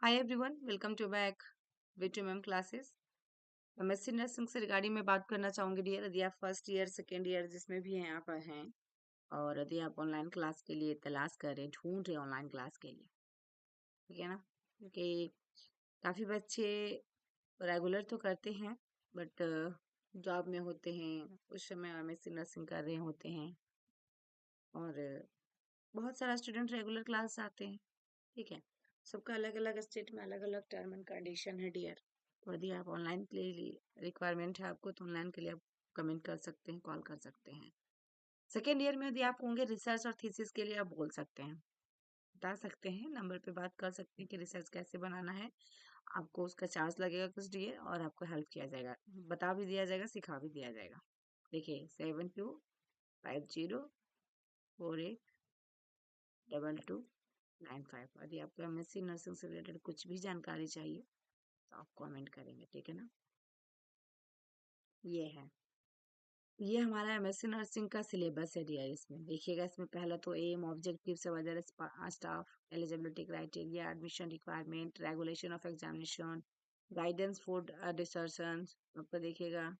Hi everyone, welcome to back with ma'am classes. MSc nursing से regarding में बात करना चाहूंगी डियर। यदि आप फर्स्ट ईयर सेकेंड ईयर जिसमें भी हैं यहाँ पर हैं और यदि आप ऑनलाइन क्लास के लिए तलाश कर रहे ढूंढ रहे ऑनलाइन क्लास के लिए, ठीक है ना। क्योंकि काफ़ी बच्चे रेगुलर तो करते हैं बट जॉब में होते हैं, उस समय एमएससी नर्सिंग कर रहे होते हैं और बहुत सारा स्टूडेंट रेगुलर क्लास आते हैं, ठीक है। सबका अलग अलग स्टेट में अलग अलग टर्म एंड कंडीशन है डियर। तो यदि आप ऑनलाइन के लिए रिक्वायरमेंट है आपको तो ऑनलाइन के लिए आप कमेंट कर सकते हैं, कॉल कर सकते हैं। सेकेंड ईयर में यदि आप होंगे रिसर्च और थीसिस के लिए आप बोल सकते हैं, बता सकते हैं, नंबर पे बात कर सकते हैं कि रिसर्च कैसे बनाना है। आपको उसका चार्ज लगेगा कुछ डियर और आपको हेल्प किया जाएगा, बता भी दिया जाएगा, सिखा भी दिया जाएगा। देखिए 7250482295। यदि आपको एमएससी नर्सिंग से रिलेटेड कुछ भी जानकारी चाहिए तो आप कमेंट करेंगे, ठीक है ना। ये है, ये हमारा एमएससी नर्सिंग का सिलेबस है डियर। इसमें देखिएगा, इसमें पहला तो एम, ऑब्जेक्टिव्स वगैरह, staff eligibility criteria, admission requirement, regulation of examination, guidance for desertion आपका देखिएगा।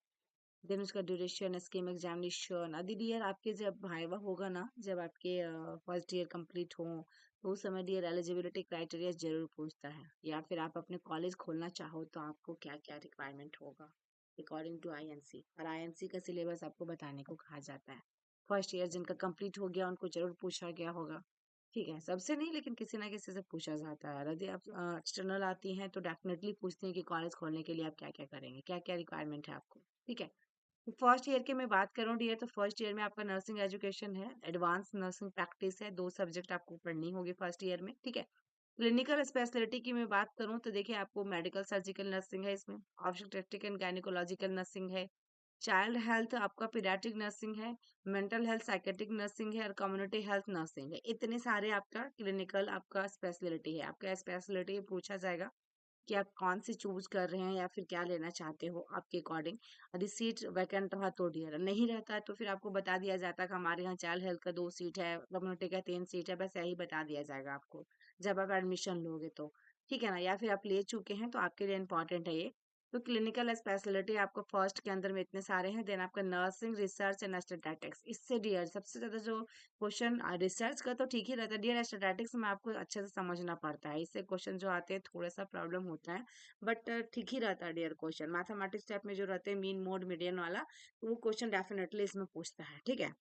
देन उसका ड्यूरेशन, स्कीम एग्जामिनेशन। यदि डियर आपके जब भाइवा होगा ना, जब आपके फर्स्ट ईयर कंप्लीट हो तो उस समय डियर एलिजिबिलिटी क्राइटेरिया जरूर पूछता है, या फिर आप अपने कॉलेज खोलना चाहो तो आपको क्या क्या रिक्वायरमेंट होगा अकॉर्डिंग टू आईएनसी। और आईएनसी का सिलेबस आपको बताने को कहा जाता है। फर्स्ट ईयर जिनका कंप्लीट हो गया उनको जरूर पूछा गया होगा, ठीक है। सबसे नहीं लेकिन किसी ना किसी से पूछा जाता है। यदि आप एक्सटर्नल आती हैं तो डेफिनेटली पूछते हैं कि कॉलेज खोलने के लिए आप क्या क्या करेंगे, क्या क्या रिक्वायरमेंट है आपको, ठीक है। फर्स्ट ईयर की मैं बात करूँ डियर, तो फर्स्ट ईयर में आपका नर्सिंग एजुकेशन है, एडवांस नर्सिंग प्रैक्टिस है, 2 सब्जेक्ट आपको पढ़नी होगी फर्स्ट ईयर में, ठीक है। क्लिनिकल स्पेशलिटी की मैं बात करूँ तो देखिए आपको मेडिकल सर्जिकल नर्सिंग है, इसमें ऑब्स्टेट्रिक एंड गायनिकोलॉजिकल नर्सिंग है, चाइल्ड हेल्थ आपका पीडियाट्रिक नर्सिंग है, मेंटल हेल्थ साइकेट्रिक नर्सिंग है और कम्युनिटी हेल्थ नर्सिंग है। इतने सारे आपका क्लिनिकल आपका स्पेशलिटी है। आपका स्पेशलिटी पूछा जाएगा कि आप कौन सी चूज कर रहे हैं या फिर क्या लेना चाहते हो आपके अकॉर्डिंग। यदि सीट वैकेंट रहा तो डियर, नहीं रहता है तो फिर आपको बता दिया जाता है कि हमारे यहाँ चाइल्ड हेल्थ का 2 सीट है, कम्युनिटी का 3 सीट है, बस यही बता दिया जाएगा आपको जब आप एडमिशन लोगे तो, ठीक है ना। या फिर आप ले चुके हैं तो आपके लिए इम्पोर्टेंट है ये। तो क्लिनिकल स्पेशलिटी आपको फर्स्ट के अंदर में इतने सारे हैं। देन आपका नर्सिंग, रिसर्च एंड स्टैटिस्टिक्स। इससे डियर सबसे ज्यादा जो क्वेश्चन रिसर्च का तो ठीक ही रहता है डियर, स्टैटिस्टिक्स में आपको अच्छे से समझना पड़ता है, इससे क्वेश्चन जो आते हैं थोड़ा सा प्रॉब्लम होता है, बट ठीक ही रहता है डियर। क्वेश्चन मैथमेटिक्स टाइप में जो रहते हैं मीन मोड मीडियन वाला, तो वो क्वेश्चन डेफिनेटली इसमें पूछता है, ठीक है।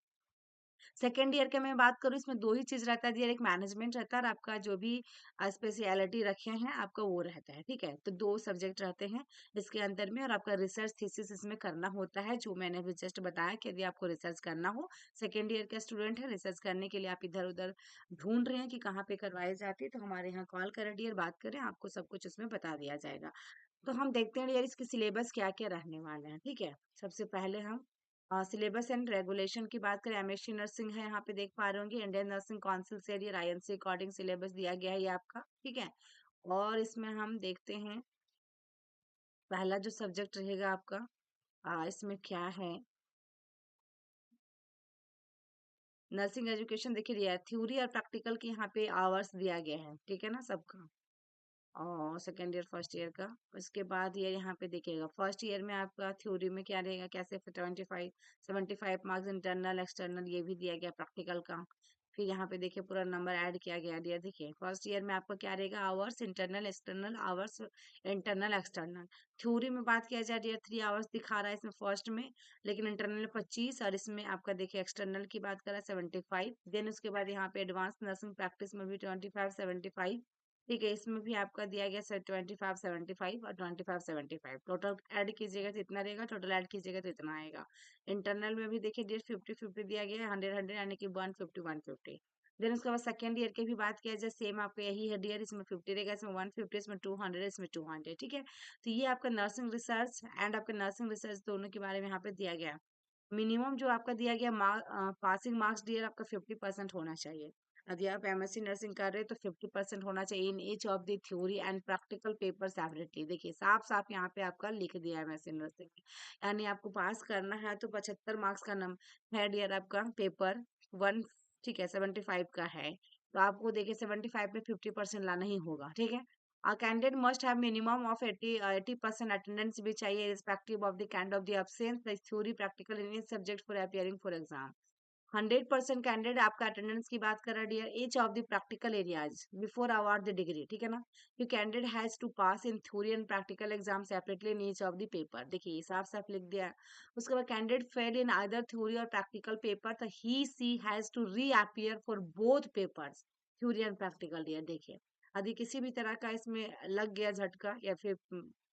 सेकेंड ईयर के मैं बात करूँ, इसमें 2 ही चीज रहता है डियर, एक मैनेजमेंट रहता है और आपका जो भी स्पेशलिटी रखे हैं आपका वो रहता है, ठीक है। तो 2 सब्जेक्ट रहते हैं इसके अंदर में, और आपका रिसर्च थीसिस इसमें करना होता है, जो मैंने अभी जस्ट बताया कि यदि आपको रिसर्च करना हो, सेकेंड ईयर का स्टूडेंट है, रिसर्च करने के लिए आप इधर उधर ढूंढ रहे हैं कि कहाँ पे करवाई जाती है, तो हमारे यहाँ कॉल करें डियर, बात करें, आपको सब कुछ उसमें बता दिया जाएगा। तो हम देखते हैं यार इसके सिलेबस क्या क्या रहने वाले हैं, ठीक है। सबसे पहले हम सिलेबस एंड रेगुलेशन की बात करें, एमएससी नर्सिंग है, यहाँ पे देख पा रहे होंगे इंडियन नर्सिंग काउंसिल से ये आईएनसी अकॉर्डिंग सिलेबस दिया गया है ये आपका, ठीक है। और इसमें हम देखते हैं पहला जो सब्जेक्ट रहेगा आपका, इसमें क्या है, नर्सिंग एजुकेशन। देखिए थ्योरी और प्रैक्टिकल के यहाँ पे आवर्स दिया गया है, ठीक है ना सबका, और सेकेंड ईयर फर्स्ट ईयर का। उसके बाद ये यहाँ पे देखिएगा फर्स्ट ईयर में आपका थ्योरी में क्या रहेगा, कैसे 75 इंटरनल एक्सटर्नल ये भी दिया गया प्रैक्टिकल का। फिर यहाँ पे देखिए पूरा नंबर ऐड किया गया दिया। देखिए फर्स्ट ईयर में आपका क्या रहेगा, hours internal external, hours internal external. Theory में बात किया जाए डियर 3 आवर्स दिखा रहा है इसमें फर्स्ट में, लेकिन इंटरनल 25 और इसमें आपका देखिए एक्सटर्नल की बात करा 75। देन उसके बाद यहाँ पे एडवांस नर्सिंग प्रैक्टिस में भी 25 75, ठीक है। इसमें भी आपका दिया गया सर 25 75 और 25 75, टोटल ऐड कीजिएगा तो इतना रहेगा, टोटल ऐड कीजिएगा तो इतना आएगा। इंटरनल में भी देखिए डियर 50 50 दिया गया है, 100 100 यानी कि 150 150। देन उसके बाद सेकेंड ईयर की भी बात किया जाए, सेम आपका यही है डियर, इसमें 50 रहेगा, इसमें 150, इसमें 200, इसमें 200, ठीक है। तो ये आपका नर्सिंग रिसर्च एंड आपका नर्सिंग रिसर्च दोनों के बारे में यहाँ पे दिया गया। मिनिमम जो आपका दिया गया पासिंग मार्क्स डियर आपका 50% होना चाहिए। यदि आप एमएससी नर्सिंग कर रहे हैं तो 50% होना चाहिए इन each of the theory and practical papers everyday. देखिए साफ साफ यहाँ पे आपका लिख दिया है एमएससी नर्सिंग, यानी आपको पास करना है तो 75 मार्क्स का नम है डियर आपका पेपर वन, ठीक है। 75 का है तो आपको देखिए 75 में 50% लाना ही होगा, ठीक है। A candidate must have minimum of 80% attendance भी चाहिए irrespective of the kind of the absence, the theory practical in each subject for appearing for exam. 100% candidate आपका अटेंडेंस की बात कर रहा है dear each of the practical areas before award the degree, ठीक है ना। You candidate has to pass in theory and practical exam separately in each of the paper, देखिए ये साफ साफ लिख दिया है। उसके बाद candidate fail in either theory और प्रैक्टिकल पेपर, तो he she has to reappear for both papers, theory and practical dear. देखिए यदि किसी भी तरह का इसमें लग गया झटका या फिर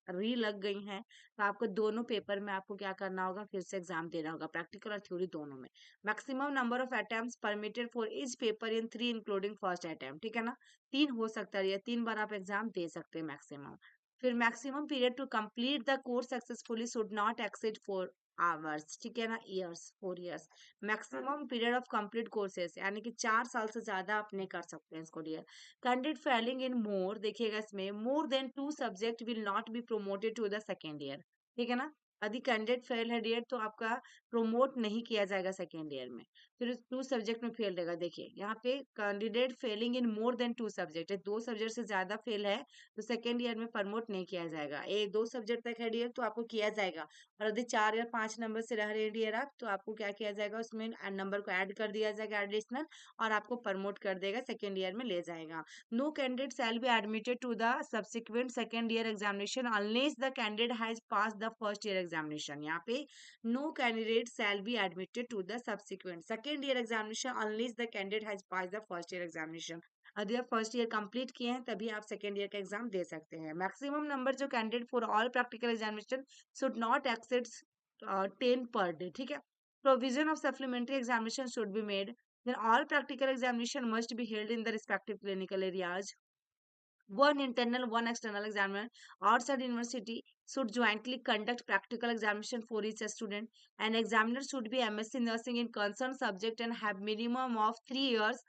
री लग गई है, तो आपको दोनों पेपर में आपको क्या करना होगा, फिर से एग्जाम देना होगा, प्रैक्टिकल और थ्योरी दोनों में। Maximum number of attempts permitted for each paper in 3 including first attempt, ठीक है ना। 3 हो सकता है, या 3 बार आप एग्जाम दे सकते हैं मैक्सिमम। फिर maximum period to complete the course successfully should not exceed 4 hours, ठीक है ना, years, 4 years. Maximum period of complete courses यानी कि 4 साल से ज्यादा आप नहीं कर सकते हैं इसको dear. Candidate failing in more, देखिएगा इसमें more than 2 subject will not be promoted to the second year, ठीक है ना। यदि कैंडिडेट फेल है डियर तो आपका प्रोमोट नहीं किया जाएगा सेकेंड ईयर में, फिर 2 सब्जेक्ट में फेल रहेगा। देखिए यहाँ पे candidate failing in more than 2 subject है, 2 सब्जेक्ट से ज्यादा फेल है तो सेकेंड ईयर में प्रमोट नहीं किया जाएगा। 2 सब्जेक्ट तक है डियर तो आपको किया जाएगा, और यदि 4 या 5 नंबर से रह रहे हैं डियर आप, तो आपको क्या किया जाएगा, उसमें नंबर को ऐड कर दिया जाएगा एडिशनल, और आपको प्रमोट कर देगा, सेकेंड ईयर में ले जाएगा। No candidate shall be admitted to the subsequent second year examination unless the candidate has pass the first year examination. यहाँ पे no candidate shall be admitted to the subsequent second year examination unless the candidate has passed the first year examination। यदि आप first year complete किए हैं तभी आप second year का exam दे सकते हैं। मैक्सिमम नंबर जो candidate for all practical examination should not exceed 10 per day, ठीक है। Provision of supplementary examination should be made, then all practical examination must be held in the respective clinical areas। One internal, one external examiner outside university should jointly conduct practical examination for each student. An examiner should be MSc nursing in concerned subject and have minimum of 3 years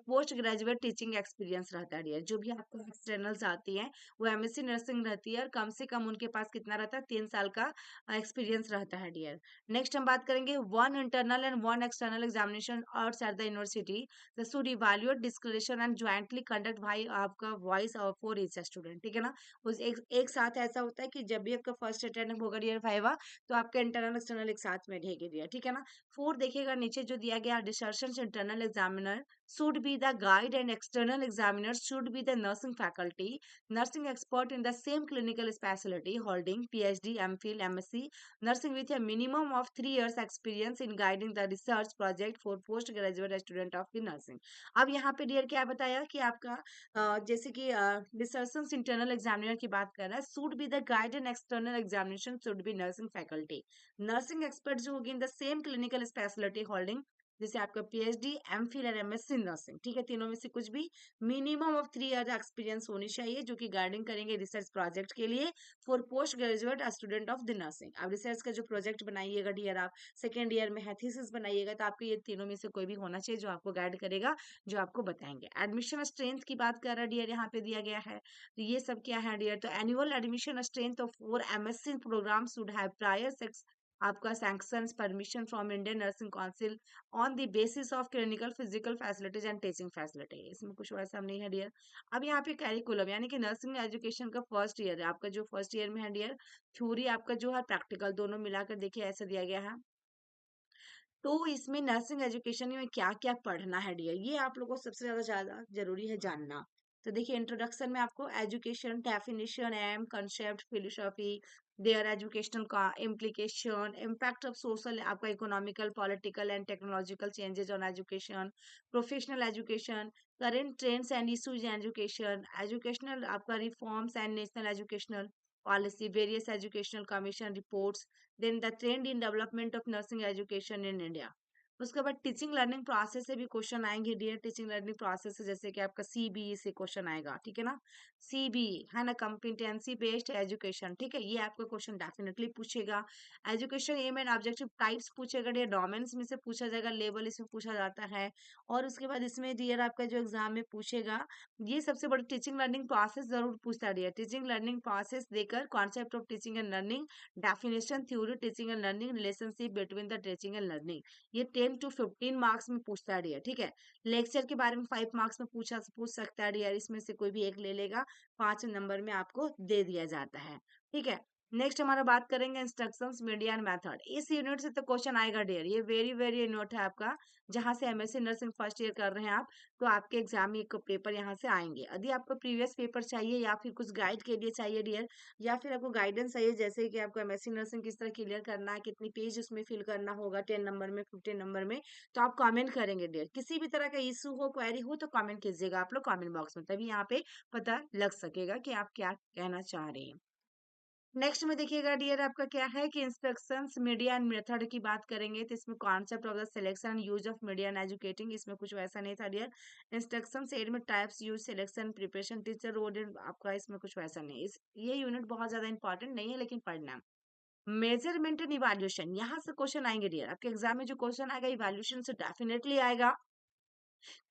postgraduate teaching experience रहता है dear. जो भी आपको externals आती हैं वो MSc nursing रहती है, और कम से कम उनके पास कितना रहता है, 3 साल का एक्सपीरियंस रहता है डियर। नेक्स्ट हम बात करेंगे one internal and one external examination outside the university should evaluate description and jointly conduct भाई आपका वॉइस और फॉर ईच स्टूडेंट, ठीक है ना। उस एक साथ ऐसा होता है कि जब भी आपका फर्स्ट अटेम्प्ट होगा डियर फाइवा, तो आपका इंटरनल एक्सटर्नल एक साथ में रहेगी डियर, ठीक है ना। 4 देखिएगा नीचे जो दिया गया, desertion internal examiner should be the guide and external examiners should be the nursing faculty, nursing expert in the same clinical specialty holding PhD, MPhil, MSc nursing with a minimum of 3 years experience in guiding the research project for postgraduate student of the nursing। अब यहाँ पे dear क्या बताया कि आपका जैसे कि research internal examiner की बात कर रहा है, should be the guide and external examination should be nursing faculty, nursing expert जो होगी in the same clinical speciality holding, जैसे आपका पीएचडी, एमफिल और एमएससी नर्सिंग, ठीक है, तीनों में से कुछ भी, मिनिमम ऑफ 3 ईयर एक्सपीरियंस होनी चाहिए, जो कि गाइडिंग करेंगे रिसर्च प्रोजेक्ट के लिए for post graduate student of the nursing. अब रिसर्च का जो प्रोजेक्ट बनाइएगा डियर, आप सेकेंड ईयर में है थीसिस बनाइएगा, तो आपको ये तीनों में से कोई भी होना चाहिए जो आपको गाइड करेगा, जो आपको बताएंगे। एडमिशन स्ट्रेंथ की बात कर रहा है डियर, यहाँ पे दिया गया है, तो ये सब क्या है डियर, तो annual admission strength of for MSc programme should have prior आपका sanction permission from Indian nursing council on the basis of clinical physical facilities and teaching facility. इसमें कुछ वैसा नहीं है डियर। अब यहाँ पे कैरिकुलम यानी कि नर्सिंग एजुकेशन का फर्स्ट ईयर है आपका, जो फर्स्ट ईयर में है डियर, थ्योरी आपका जो है प्रैक्टिकल दोनों मिलाकर देखिए ऐसा दिया गया है। तो इसमें नर्सिंग एजुकेशन में क्या क्या पढ़ना है डियर, ये आप लोगों को सबसे ज्यादा जरूरी है जानना। तो देखिए इंट्रोडक्शन में आपको education definition, aim, concept, philosophy, their educational का इम्प्लीकेशन, इम्पैक्ट ऑफ सोशल, आपका economical, political and technological changes on education, professional education, current trends and issues in education, educational आपका reforms and national educational policy, various educational commission reports, then the trend in development of nursing education in India। उसके बाद teaching learning process से भी question आएंगे dear. Teaching learning process से जैसे कि आपका सीबीई से क्वेश्चन आएगा, ठीक है ना, सीबीई है ना, कॉम्पिटेंसी बेस्ड एजुकेशन, ठीक है, ये आपका क्वेश्चन डेफिनेटली पूछेगा। Education aim and objective types पूछेगा डियर, डोमेन्स में से पूछा जाएगा, लेवल इसमें पूछा जाता है, और उसके बाद इसमें डियर आपका जो एग्जाम में पूछेगा, ये सबसे बड़ी टीचिंग लर्निंग प्रोसेस जरूर पूछता है डियर। टीचिंग लर्निंग प्रोसेस देकर concept of teaching and learning, definition, theory, teaching and learning, relationship between the teaching and learning, ये 10 to 15 मार्क्स में पूछता है डियर, ठीक है। लेक्चर के बारे में 5 मार्क्स में पूछ सकता है डियर, इसमें से कोई भी एक ले लेगा, 5 नंबर में आपको दे दिया जाता है, ठीक है। नेक्स्ट हमारा बात करेंगे इंस्ट्रक्शंस, मीडिया एंड मेथड। इस यूनिट से तो क्वेश्चन आएगा डियर, ये वेरी वेरी यूनिट है आपका, जहां से एमएससी नर्सिंग फर्स्ट ईयर कर रहे हैं आप, तो आपके एग्जाम में एक पेपर यहाँ से आएंगे। यदि आपको प्रीवियस पेपर चाहिए या फिर कुछ गाइड के लिए चाहिए डियर, या फिर आपको गाइडेंस चाहिए जैसे कि आपको एमएससी नर्सिंग किस तरह क्लियर करना है, कितनी पेज उसमें फिल करना होगा 10 नंबर में, 15 नंबर में, तो आप कमेंट करेंगे डियर। किसी भी तरह का इशू हो, क्वेरी हो, तो कमेंट कीजिएगा आप लोग कमेंट बॉक्स में, तभी यहाँ पे पता लग सकेगा कि आप क्या कहना चाह रहे हैं। नेक्स्ट में देखिएगा डियर आपका क्या है कि इंस्ट्रक्शंस, मीडिया एंड मेथड की बात करेंगे, तो इसमें concept of the selection and use of media and educating, इसमें कुछ वैसा नहीं था डियर। इंस्ट्रक्शंस एड में types, use, selection, preparation, teacher road, आपका इसमें कुछ वैसा नहीं। इस ये यूनिट बहुत ज्यादा इंपॉर्टेंट नहीं है, लेकिन पढ़ना। मेजरमेंट एंड इवैल्यूएशन, यहाँ से क्वेश्चन आएंगे डियर, आपके एग्जाम में जो क्वेश्चन आएगा इवैल्यूएशन से डेफिनेटली आएगा।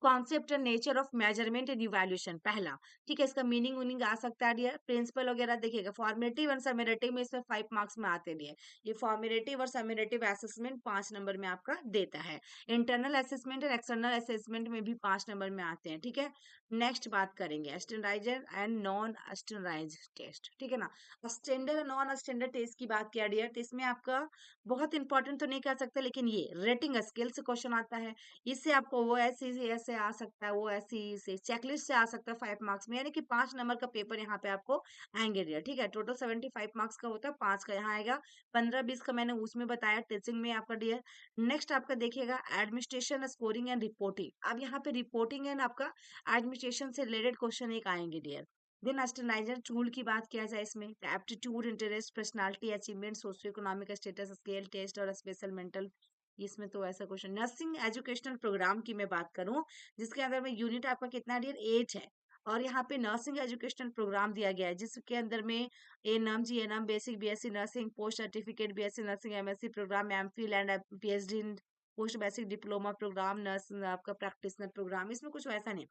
Concept and nature of measurement and evaluation पहला, ठीक है, इसका मीनिंग उनिंग आ सकता है डियर। प्रिंसिपल वगैरह देखिएगा, फॉर्मेटिव एंड समेरेटिव में इसमें 5 मार्क्स में आते डियर। ये फॉर्मेटिव और समेरेटिव असेसमेंट 5 नंबर में आपका देता है। इंटरनल असेसमेंट और एक्सटर्नल असेसमेंट में भी 5 नंबर में आते हैं, ठीक है। नेक्स्ट बात करेंगे स्टैंडर्डाइजर एंड नॉन स्टैंडर्डाइज्ड टेस्ट, ठीक है ना। स्टैंडर्ड और नॉन स्टैंडर्ड टेस्ट की बात किया डियर, तो इसमें आपका बहुत इंपॉर्टेंट तो नहीं कह सकते, लेकिन ये रेटिंग स्केल से क्वेश्चन आता है। इससे आपको वो ऐसे आ सकता है, वो ऐसी से चेकलिस्ट से आ सकता है 5 मार्क्स में, यानी कि 5 नंबर का पेपर यहाँ पे आपको आएंगे डियर, ठीक है। टोटल 75 मार्क्स का होता है, 5 का यहाँ आएगा, 15-20 का मैंने उसमें बताया टीचिंग में आपका डियर। नेक्स्ट आपका देखिएगा एडमिनिस्ट्रेशन, स्कोरिंग एंड रिपोर्टिंग। अब यहाँ पे रिपोर्टिंग एंड आपका एडमिनिस्ट्रेशन से रिलेटेड क्वेश्चन एक आएंगे डियर। देन स्टैंडर्डाइजर टूल की बात किया जाए, इसमें aptitude, interest, personality, achievement, socio economic status, scale test और स्पेशल मेंटल, इसमें तो ऐसा क्वेश्चन। नर्सिंग एजुकेशनल प्रोग्राम की मैं बात करूं, जिसके अंदर में यूनिट आपका कितना डियर 8 है, और यहाँ पे नर्सिंग एजुकेशनल प्रोग्राम दिया गया है, जिसके अंदर में ANM, GNM, basic BSc nursing, post certificate BSc nursing, MSc programme, MPhil and PhD in post basic diploma programme, nurse आपका प्रैक्टिशनर प्रोग्राम, इसमें कुछ वैसा नहीं।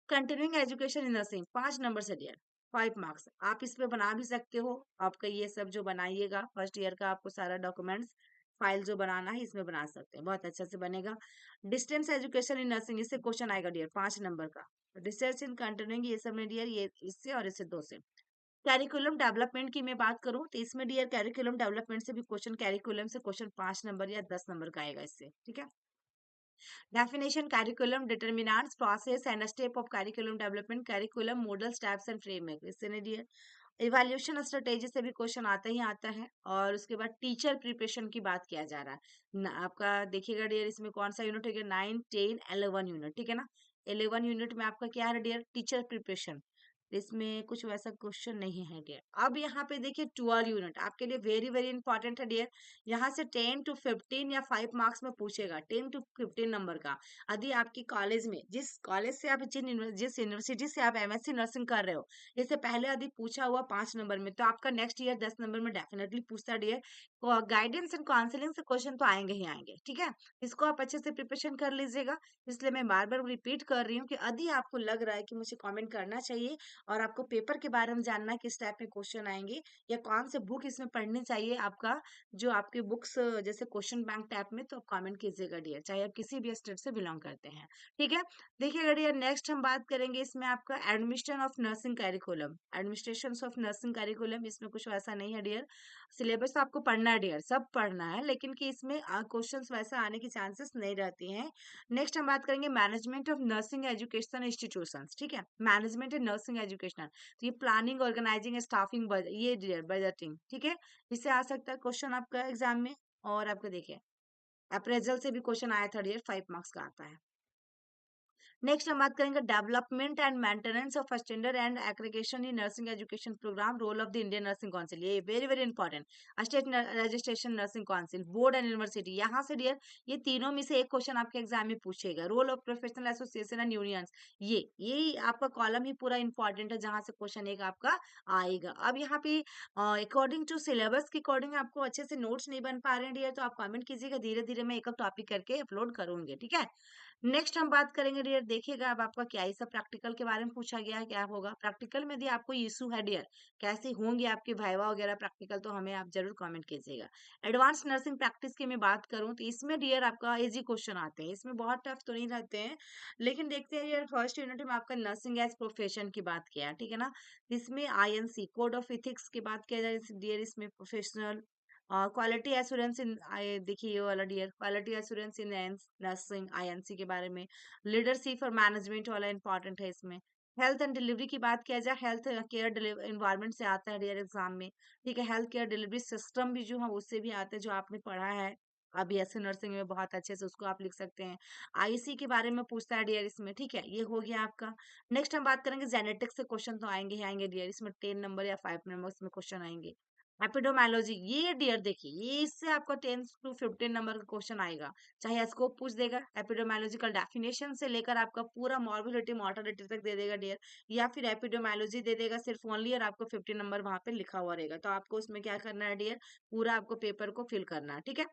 Continuing education in nursing 5 number से डियर, 5 मार्क्स। आप इस पे बना भी सकते हो, आपका ये सब जो बनाइएगा फर्स्ट ईयर का, आपको सारा डॉक्यूमेंट्स फाइल जो बनाना है इसमें बना सकते हैं, बहुत अच्छा से बनेगा। डिस्टेंस एजुकेशन इन नर्सिंग, इससे क्वेश्चन आएगा डियर 5 नंबर का। रिसर्च इन कंटिन्यूइंग, ये सब में डियर ये इससे और इससे 2 से। कैरिकुलम डेवलपमेंट की मैं बात करूं, तो इसमें डियर कैरिकुलम डेवलपमेंट से भी क्वेश्चन, कैरिकुलम से क्वेश्चन 5 नंबर या 10 नंबर का आएगा इससे, ठीक है। Definition, curriculum, determinants, process and step of curriculum development, curriculum, models, types and framework, इससे नहीं दिया। इवैल्यूएशन स्ट्रेटेजी से भी क्वेश्चन आता ही आता है, और उसके बाद टीचर प्रिपरेशन की बात किया जा रहा है आपका देखिएगा डियर, इसमें कौन सा यूनिट है, 9, 10, 11 यूनिट, ठीक है ना। 11 यूनिट में आपका क्या है डियर, टीचर प्रिपरेशन, इसमें कुछ वैसा क्वेश्चन नहीं है डियर। अब यहाँ पे देखिए 12 यूनिट आपके लिए वेरी वेरी इंपॉर्टेंट है डियर, यहाँ से 10 to 15 या 5 मार्क्स में पूछेगा, 10 to 15 नंबर का। यदि आपकी कॉलेज में, जिस कॉलेज से आप, जिस यूनिवर्सिटी से आप एमएससी नर्सिंग कर रहे हो, इससे पहले यदि पूछा हुआ 5 नंबर में, तो आपका नेक्स्ट ईयर 10 नंबर में डेफिनेटली पूछता डियर। गाइडेंस एंड काउंसलिंग से क्वेश्चन तो आएंगे ही आएंगे, ठीक है। इसको आप अच्छे से प्रिपरेशन कर लीजिएगा। इसलिए मैं बार बार रिपीट कर रही हूँ कि यदि आपको लग रहा है कि मुझे कमेंट करना चाहिए, और आपको पेपर के बारे में जानना है, किस टाइप में क्वेश्चन आएंगे, या कौन से बुक इसमें पढ़नी चाहिए, आपका जो आपके बुक्स जैसे क्वेश्चन बैंक टाइप में, तो आप कमेंट कीजिएगा डियर, चाहे आप किसी भी स्टेट से बिलोंग करते हैं, ठीक है। देखिएगा डियर, नेक्स्ट हम बात करेंगे इसमें आपका admission of nursing curriculum, administration of nursing curriculum, इसमें कुछ वैसा नहीं है डियर। सिलेबस तो आपको पढ़ना है डियर, सब पढ़ना है, लेकिन कि इसमें क्वेश्चन वैसा आने की चांसेस नहीं रहती हैं। नेक्स्ट हम बात करेंगे management of nursing education institutions, ठीक है, मैनेजमेंट एंड नर्सिंग एजुकेशन, तो ये प्लानिंग, ऑर्गेनाइजिंग, स्टाफिंग, ये डियर बजटिंग, ठीक है। इससे आ सकता है क्वेश्चन आपका एग्जाम में। और आपको देखिए अप्रेजल से भी क्वेश्चन आया था डियर, 5 मार्क्स का आता है। नेक्स्ट हम बात करेंगे development and maintenance of standard and aggregation in nursing education programme, role of the Indian nursing council, ये very very important. State registration nursing council, board and university, यहाँ से डियर ये तीनों में से एक क्वेश्चन आपके एग्जाम में पूछेगा। Role of professional association and unions, ये आपका कॉलम ही पूरा इंपॉर्टेंट है, जहां से क्वेश्चन एक आपका आएगा। अब यहाँ पे अकॉर्डिंग टू सिलेबस के अकॉर्डिंग आपको अच्छे से नोट्स नहीं बन पा रहे हैं डियर, तो आप कमेंट कीजिएगा, धीरे धीरे मैं एक टॉपिक करके अपलोड करूंगी, ठीक है। नेक्स्ट हम बात करेंगे डियर, देखिएगा अब आपका क्या ये सब प्रैक्टिकल के बारे में पूछा गया है, क्या होगा प्रैक्टिकल में। यदि आपको इशू है डियर, कैसे होंगे आपके वाइवा वगैरह प्रैक्टिकल, तो हमें आप जरूर कमेंट कीजिएगा। एडवांस नर्सिंग प्रैक्टिस की मैं बात करूं तो इसमें डियर आपका इजी क्वेश्चन आते हैं, इसमें बहुत टफ तो नहीं रहते हैं, लेकिन देखते हैं डियर। फर्स्ट यूनिट में आपका नर्सिंग एज प्रोफेशन की बात किया है, ठीक है ना। इसमें आईएनसी कोड ऑफ इथिक्स की बात किया जाए डियर, इसमें प्रोफेशनल क्वालिटी एश्योरेंस इन, देखिए ये वाला dear, quality assurance in nursing INC के बारे में। लीडरशिप और मैनेजमेंट वाला इंपॉर्टेंट है इसमें। हेल्थ एंड डिलीवरी की बात किया जाए, हेल्थ केयर इन्वायरमेंट से आता है डियर एग्जाम में, ठीक है। हेल्थ केयर डिलीवरी सिस्टम भी जो है उससे भी आते हैं, जो आपने पढ़ा है अभी ऐसे नर्सिंग में बहुत अच्छे से, उसको आप लिख सकते हैं। आईसी के बारे में पूछता है डियर इसमें, ठीक है, ये हो गया आपका। नेक्स्ट हम बात करेंगे जेनेटिक्स से, क्वेश्चन तो आएंगे ही आएंगे डियर, इसमें 10 नंबर या 5 नंबर में क्वेश्चन आएंगे। एपिडोमाइलोजी, ये डियर देखिए, ये इससे आपका 10 to 15 नंबर का क्वेश्चन आएगा, चाहे स्कोप पूछ देगा, एपिडोमाइलोजिकल डेफिनेशन से लेकर आपका पूरा मॉर्बिलिटी मोर्टालिटी तक दे देगा डियर, या फिर एपिडोमाइलोजी दे देगा सिर्फ ओनली, और आपको 15 नंबर वहां पे लिखा हुआ रहेगा। तो आपको उसमें क्या करना है डियर, पूरा आपको पेपर को फिल करना है, ठीक है।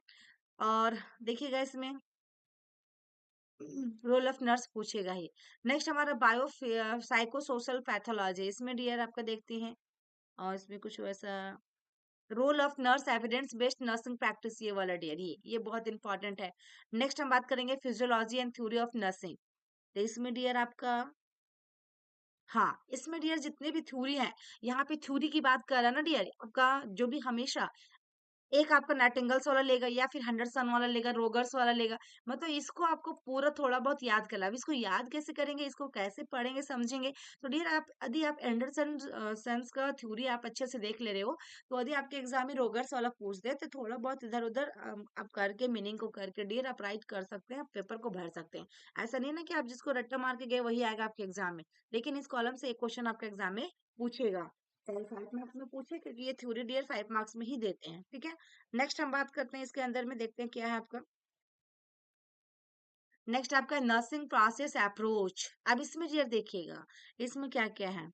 और देखिएगा इसमें रोल ऑफ नर्स पूछेगा ही। नेक्स्ट हमारा बायो साइको सोशल पैथोलॉजी, इसमें डियर आपका देखते हैं, और इसमें कुछ वैसा role of nurse evidence based nursing practice, ये वाला डियर, ये बहुत इंपॉर्टेंट है। नेक्स्ट हम बात करेंगे physiology and theory of nursing, तो इसमें डियर आपका, हाँ इसमें डियर जितने भी थ्योरी है, यहाँ पे थ्योरी की बात कर रहा है ना डियर, आपका जो भी हमेशा एक आपका नाइटिंगल्स वाला लेगा, या फिर हेंडरसन वाला लेगा, रोगर्स वाला लेगा, मतलब इसको आपको पूरा थोड़ा बहुत याद करना। अब इसको याद कैसे करेंगे, इसको कैसे पढ़ेंगे समझेंगे, तो डियर आप यदि आप एंडरसन सेंस का थ्योरी आप अच्छे से देख ले रहे हो, तो यदि आपके एग्जाम में रोगर्स वाला पूछ दे, तो थोड़ा बहुत इधर उधर आप करके मीनिंग को करके डियर आप राइट कर सकते हैं, आप पेपर को भर सकते हैं। ऐसा नहीं ना कि आप जिसको रट्टा मार के गए वही आएगा आपके एग्जाम में, लेकिन इस कॉलम से एक क्वेश्चन आपके एग्जाम में पूछेगा, चाहे 5 मार्क्स में पूछे, क्योंकि ये थ्योरी डियर 5 मार्क्स में ही देते हैं, ठीक है। नेक्स्ट हम बात करते हैं इसके अंदर में, देखते हैं क्या है आपका। नेक्स्ट आपका नर्सिंग प्रोसेस अप्रोच। अब इसमें ये देखिएगा, इसमें क्या क्या है,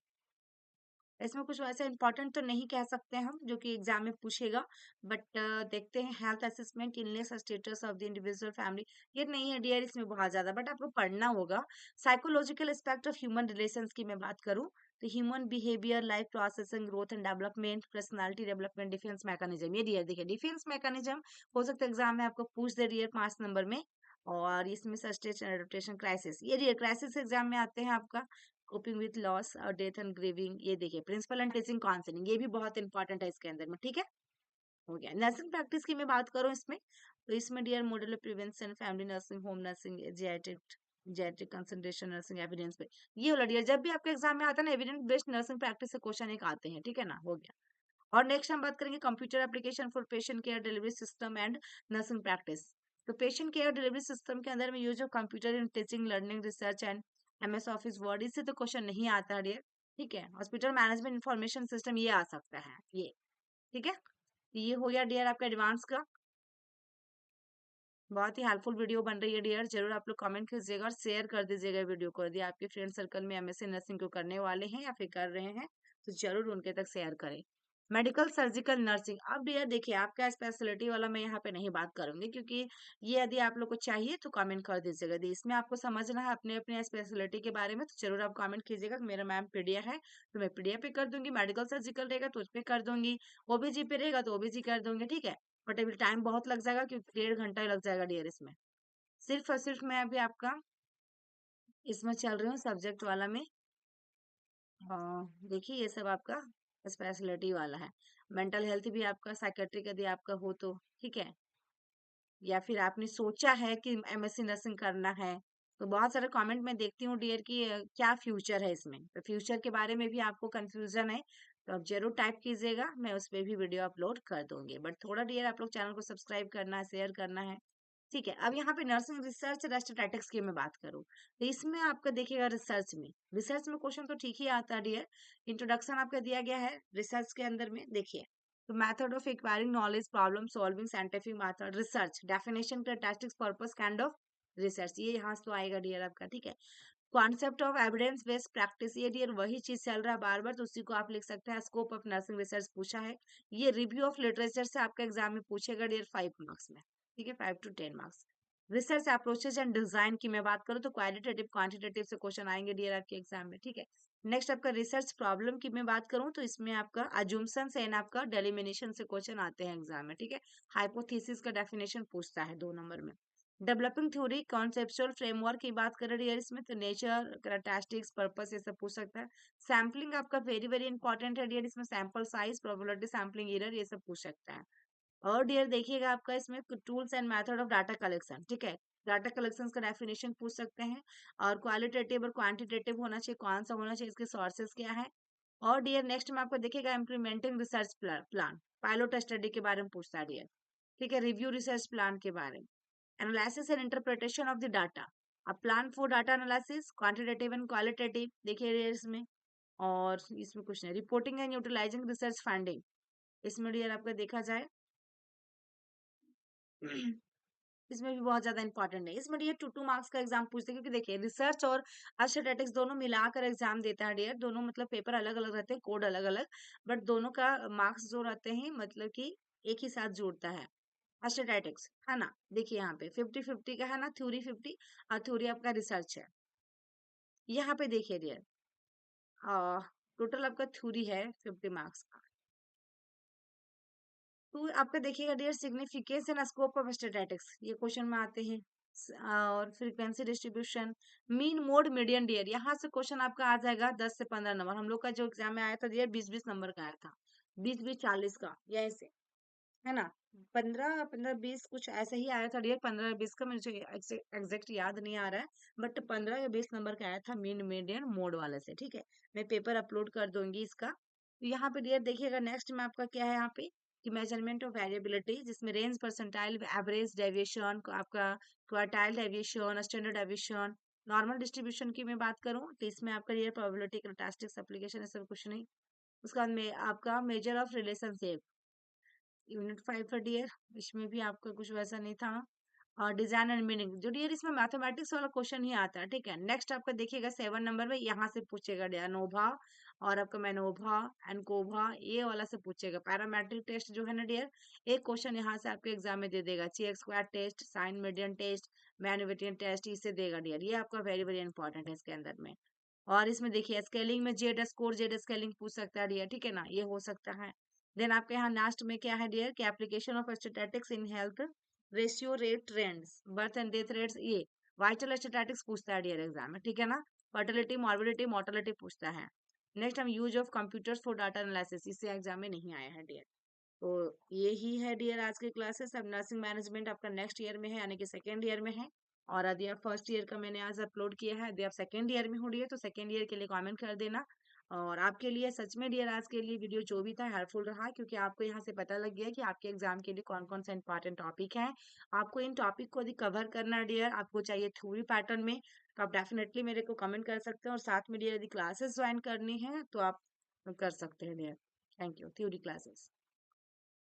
इसमें कुछ वैसा इंपॉर्टेंट तो नहीं कह सकते हम जो कि एग्जाम में पूछेगा, बट देखते हैं। Health assessment, illness status of the individual family, ये नहीं है डियर इसमें बहुत ज्यादा, बट आपको पढ़ना होगा। Psychological aspect of human relations की मैं बात करूं, तो human behaviour, life processing, growth and development, personality development, defence mechanism, ये डियर देखिए डिफेंस मैकेनिज्म हो सकता है एग्जाम में आपको पूछ दे डियर 5 नंबर में। और इसमें सस्टेन एडेप्टेशन क्राइसिस, ये डियर क्राइसिस एग्जाम में आते हैं आपका। कोपिंग विथ लॉस और डेथ एंड ग्रीविंग, ये देखिए प्रिंसिपल एंड टीचिंग काउंसलिंग, ये भी बहुत इंपॉर्टेंट है इसके अंदर में, ठीक है। हो गया। नर्सिंग प्रैक्टिस की मैं बात करूं इसमें, तो इसमें dear model of prevention, family nursing, home nursing, genetic concentration nursing, evidence पे, ये वाला डियर जब भी आपके एग्जाम में आता है ना, एविडेंस बेस्ड नर्सिंग प्रैक्टिस से क्वेश्चन एक आते हैं, ठीक है ना, हो गया। और नेक्स्ट हम बात करेंगे computer application for patient care delivery system and nursing practice. तो पेशेंट केयर डिलीवरी सिस्टम के अंदर में use of computer in teaching, learning, research and MS office word, इससे तो क्वेश्चन नहीं आता है डियर, ठीक है। हॉस्पिटल मैनेजमेंट इंफॉर्मेशन सिस्टम, ये आ सकता है ये, ठीक है। तो ये हो गया डियर आपका एडवांस का। बहुत ही हेल्पफुल वीडियो बन रही है डियर, जरूर आप लोग कमेंट कीजिएगा और शेयर कर दीजिएगा वीडियो को, यदि आपके फ्रेंड सर्कल में एमएससी नर्सिंग को करने वाले हैं या फिर कर रहे हैं, तो जरूर उनके तक शेयर करें। मेडिकल सर्जिकल नर्सिंग, अब डियर देखिए आपका स्पेशलिटी वाला मैं यहाँ पे नहीं बात करूंगी, क्योंकि ये यदि आप लोग को चाहिए तो कमेंट कर दीजिएगा। यदि इसमें आपको समझना है अपने अपने स्पेशलिटी के बारे में, तो जरूर आप कमेंट कीजिएगा। मेरा मैम पीडिया है तो मैं पीडिया पे कर दूंगी, मेडिकल सर्जिकल रहेगा तो उस पे कर दूंगी, ओबीजी पे रहेगा तो ओबीजी कर दूंगी, ठीक है। बट अभी टाइम बहुत लग जाएगा, क्योंकि 1.5 घंटा ही लग जाएगा डियर इसमें। सिर्फ और सिर्फ मैं अभी आपका इसमें चल रही हूँ सब्जेक्ट वाला में। देखिए ये सब आपका स्पेशलिटी वाला है। मेंटल हेल्थ भी आपका, साइकेट्रिक यदि आपका हो तो, ठीक है। या फिर आपने सोचा है कि एमएससी नर्सिंग करना है, तो बहुत सारे कमेंट में देखती हूँ डियर कि क्या फ्यूचर है इसमें, तो फ्यूचर के बारे में भी आपको कंफ्यूजन है, तो आप जरूर टाइप कीजिएगा, मैं उस पर भी वीडियो अपलोड कर दूंगी। बट थोड़ा डियर आप लोग चैनल को सब्सक्राइब करना है, शेयर करना है, ठीक है। अब यहाँ पे नर्सिंग रिसर्च स्टैटिस्टिक्स की मैं बात करूँ, तो इसमें आपका देखिएगा रिसर्च में क्वेश्चन तो ठीक ही आता है डियर। इंट्रोडक्शन आपका दिया गया है रिसर्च के अंदर में, देखिए तो method of acquiring knowledge, problem solving, scientific method, research, definition, statistics purpose, kind of research, ये यहाँ से तो आएगा डियर आपका, ठीक है। Concept of evidence based practice, ये डियर वही चीज चल रहा है बार बार, तो उसी को आप लिख सकते हैं। स्कोप ऑफ नर्सिंग रिसर्च पूछा है, ये रिव्यू ऑफ लिटरेचर से आपका एग्जाम में पूछेगा डियर 5 मार्क्स में, ठीक है, 5 to 10 marks. Research approaches and design की मैं बात करूँ तो क्वालिटेटिव क्वांटिटेटिव से क्वेश्चन आएंगे डियर आपके एग्जाम में, ठीक है। नेक्स्ट आपका रिसर्च प्रॉब्लम की मैं बात करूँ तो इसमें आपका अजम्पशन एंड आपका डेलिमिनेशन से क्वेश्चन आते हैं एग्जाम में, ठीक है। हाइपोथेसिस का डेफिनेशन पूछता है 2 नंबर में। डेवलपिंग थ्योरी कॉन्सेप्चुअल फ्रेमवर्क की बात कर रही है इसमें तो नेचर कैरेक्टरिस्टिक्स पर्पस ये सब पूछ सकता है। सैम्पलिंग आपका वेरी वेरी इंपॉर्टेंट है डियर, इसमें sample size probability sampling error ये सब पूछ सकता है। और डियर देखिएगा आपका इसमें tools and method of data collection, ठीक है। डाटा कलेक्शन का डेफिनेशन पूछ सकते हैं। और क्वालिटेटिव और क्वांटिटेटिव होना चाहिए, कौन सा होना चाहिए, इसके सोर्सेस क्या है। और डियर नेक्स्ट में आपको देखिएगा implementing research plan pilot study के बारे में पूछता है डियर, ठीक है। रिव्यू रिसर्च प्लान के बारे में। Analysis and interpretation of the data, अब plan for data analysis quantitative and qualitative देखिए डियर इसमें। और इसमें कुछ नहीं, reporting and utilising research funding, इसमें डियर आपका देखा जाए इसमें भी बहुत ज्यादा इंपॉर्टेंट है। इसमें ये 2 2 मार्क्स का एग्जाम पूछते हैं, क्योंकि देखिए रिसर्च और स्टैटिस्टिक्स दोनों मिलाकर एग्जाम देता है डियर, दोनों मतलब पेपर अलग अलग रहते हैं, कोड अलग अलग, बट दोनों का मार्क्स जो रहते हैं मतलब कि एक ही साथ जोड़ता है। स्टैटिस्टिक्स है ना, देखिए यहाँ पे 50-50 का है ना, थ्योरी 50 और थ्योरी आपका रिसर्च है। यहाँ पे देखिए डियर टोटल आपका थ्योरी है 50 मार्क्स का। तो आपका देखिएगा dear significance and scope of statistics ये क्वेश्चन में आते हैं। और frequency distribution, mean mode median dear, यहाँ से क्वेश्चन आपका आ जाएगा 10 से 15 नंबर। हम लोग का जो एग्जाम में आया था डियर 20-20 नंबर का आया था, 20-20 40 का, या ऐसे है ना। 15-15-20 कुछ ऐसे ही आया था डियर, 15-20 का मुझे एग्जैक्ट याद नहीं आ रहा है, बट 15 या 20 नंबर का आया था मीन मीडियन मोड वाले से, ठीक है। मैं पेपर अपलोड कर दूंगी इसका। तो यहाँ पे डियर देखिएगा नेक्स्ट में आपका क्या है यहाँ पे कि मेजरमेंट ऑफ वेरिएबिलिटी, जिसमें रेंज परसेंटाइल एवरेज डेविएशन आपका quartile deviation standard deviation normal distribution की मैं बात करूँ तो इसमें आपका डियर प्रोबेबिलिटी कैरेक्टरिस्टिक्स एप्लीकेशन सब कुछ नहीं। उसके बाद में आपका मेजर ऑफ रिलेशनशिप यूनिट 5 का डियर, इसमें भी आपका कुछ वैसा नहीं था। और डिजाइन एंड मीनिंग जो डियर इसमें मैथमेटिक्स वाला क्वेश्चन ही आता है, ठीक है। नेक्स्ट आपका देखिएगा 7 नंबर में यहाँ से पूछेगा डियर नोभा और आपका मैनोभा एनकोभा ये वाला से पूछेगा। पैरामेट्रिक टेस्ट जो है ना डियर, एक क्वेश्चन यहाँ से आपके एग्जाम में दे देगा, chi square test sign median test Mann Whitney test इसे देगा डियर, ये आपका वेरी वेरी इंपॉर्टेंट है इसके अंदर में। और इसमें देखिए स्केलिंग में जेड स्कोर जेड स्केलिंग पूछ सकता है डियर, ठीक है ना, ये हो सकता है। देन आपके यहाँ लास्ट में क्या है डियर कि application of statistics in health ratio rate trends birth and death rates, ये वाइटल स्टैटिस्टिक्स पूछता है डियर एग्जाम में, ठीक है ना। फर्टिलिटी मॉर्बिडिटी मोर्टेलिटी पूछता है। नेक्स्ट हम use of computers for data analysis, इससे एग्जाम में नहीं आया है डियर। तो ये ही है डियर आज की क्लासेस। अब नर्सिंग मैनेजमेंट आपका नेक्स्ट ईयर में है, यानी कि सेकेंड ईयर में है। और यदि आप फर्स्ट ईयर का मैंने आज अपलोड किया है, यदि आप सेकेंड ईयर में हो डियर तो सेकेंड ईयर के लिए कमेंट कर देना। और आपके लिए सच में डियर आज के लिए वीडियो जो भी था हेल्पफुल रहा, क्योंकि आपको यहाँ से पता लग गया कि आपके एग्जाम के लिए कौन कौन सा इंपॉर्टेंट टॉपिक है। आपको इन टॉपिक को यदि कवर करना है डियर, आपको चाहिए थ्योरी पैटर्न में, तो आप डेफिनेटली मेरे को कमेंट कर सकते हैं। और साथ में डियर यदि क्लासेस ज्वाइन करनी है तो आप कर सकते हैं dear. Thank you. Theory classes.